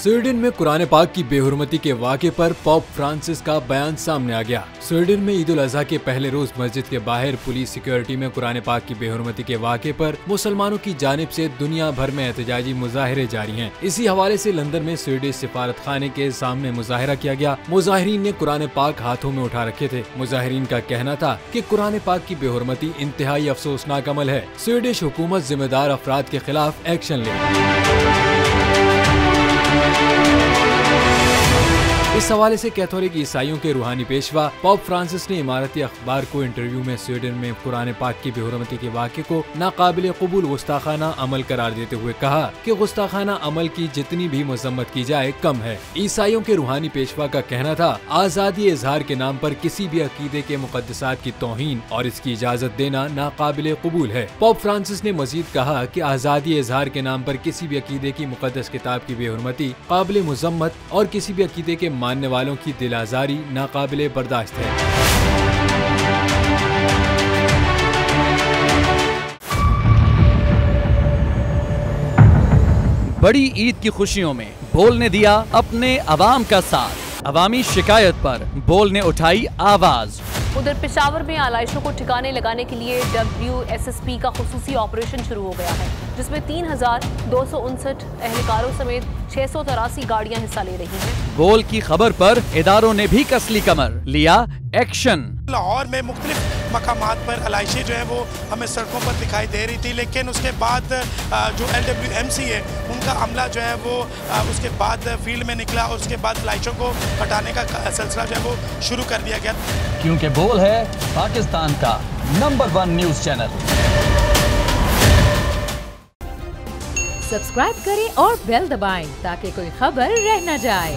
Sweden में कुरान पाक की बेहुरमती के वाक़े पर पोप फ्रांसिस का बयान सामने आ गया। स्वीडन में ईद उल अज़हा के पहले रोज मस्जिद के बाहर पुलिस सिक्योरिटी में कुरान पाक की बेहुरमती के वाक़े पर मुसलमानों की जानिब से दुनिया भर में एहतजाजी मुजाहिरे जारी हैं। इसी हवाले से लंदन में स्वीडिश सिफारत खाने के सामने मुजाहिरा किया गया। मुजाहिरीन ने कुरान पाक हाथों में उठा रखे थे। मुजाहिरीन का कहना था कि कुरान पाक की बेहुरमती इंतहाई अफसोसनाक अमल है। स्वीडिश हुकूमत जिम्मेदार अफराद के खिलाफ एक्शन ले। इस हवाले से कैथोलिक ईसाइयों के रूहानी पेशवा पोप फ्रांसिस ने इमारती अखबार को इंटरव्यू में स्वीडन में कुरान पाक की बेहुरमती के वाक़े को नाकाबिले कबूल गुस्ताखाना अमल करार देते हुए कहा कि गुस्ताखाना अमल की जितनी भी मजम्मत की जाए कम है। ईसाइयों के रूहानी पेशवा का कहना था, आज़ादी इजहार के नाम पर किसी भी अकीदे के मुकद्दसात की तौहीन और इसकी इजाजत देना नाकाबिले कबूल है। पोप फ्रांसिस ने मजीद कहा कि आज़ादी इजहार के नाम पर किसी भी अकीदे की मुकद्दस किताब की बेहुरमती काबिले मुजम्मत और किसी भी अकीदे के मानने वालों की दिल आज़ारी नाकाबिले बर्दाश्त है। बड़ी ईद की खुशियों में बोल ने दिया अपने अवाम का साथ। अवामी शिकायत पर बोल ने उठाई आवाज। उधर पेशावर में आलाइशों को ठिकाने लगाने के लिए WSSP का खुसूसी ऑपरेशन शुरू हो गया है, जिसमें 3259 एहलकारों समेत 683 गाड़ियां हिस्सा ले रही हैं। बोल की खबर पर इदारों ने भी कसली कमर, लिया एक्शन। लाहौर में मुख्तलिफ मकामात पर आलाइशें जो है वो हमें सड़कों पर दिखाई दे रही थी, लेकिन उसके बाद जो LWMC है उनका अमला जो है वो उसके बाद फील्ड में निकला और उसके बाद आलाइशों को हटाने का सिलसिला जो है वो शुरू कर दिया गया, क्योंकि बोल है पाकिस्तान का नंबर 1 न्यूज चैनल। सब्सक्राइब करें और बेल दबाएं ताकि कोई खबर रह न जाए।